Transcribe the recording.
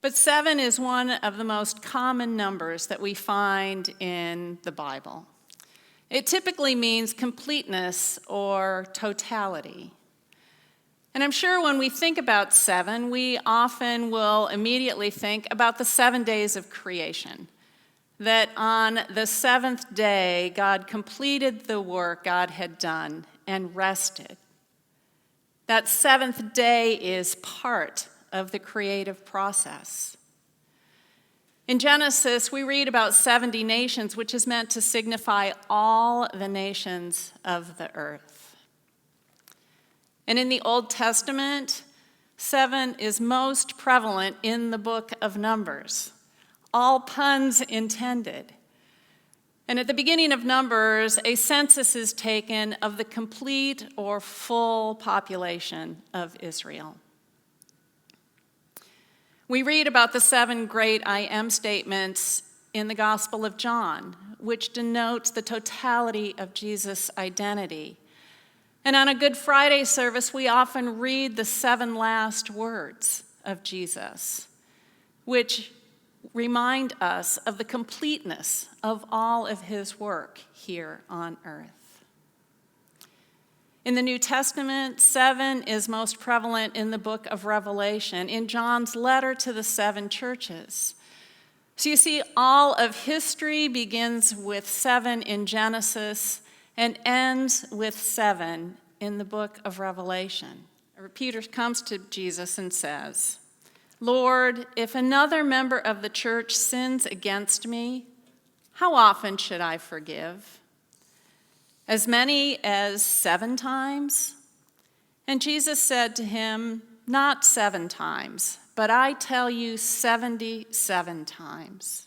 But 7 is one of the most common numbers that we find in the Bible. It typically means completeness or totality. And I'm sure when we think about 7, we often will immediately think about the 7 days of creation. That on the seventh day, God completed the work God had done and rested. That seventh day is part of the creative process. In Genesis, we read about 70 nations, which is meant to signify all the nations of the earth. And in the Old Testament, 7 is most prevalent in the book of Numbers. All puns intended. And at the beginning of Numbers, a census is taken of the complete or full population of Israel. We read about the 7 great I am statements in the Gospel of John, which denotes the totality of Jesus' identity. And on a Good Friday service, we often read the 7 last words of Jesus, which remind us of the completeness of all of his work here on earth. In the New Testament, 7 is most prevalent in the book of Revelation, in John's letter to the 7 churches. So you see, all of history begins with 7 in Genesis and ends with 7 in the book of Revelation. Peter comes to Jesus and says, "Lord, if another member of the church sins against me, how often should I forgive? As many as 7 times?" And Jesus said to him, "Not 7 times, but I tell you 77 times."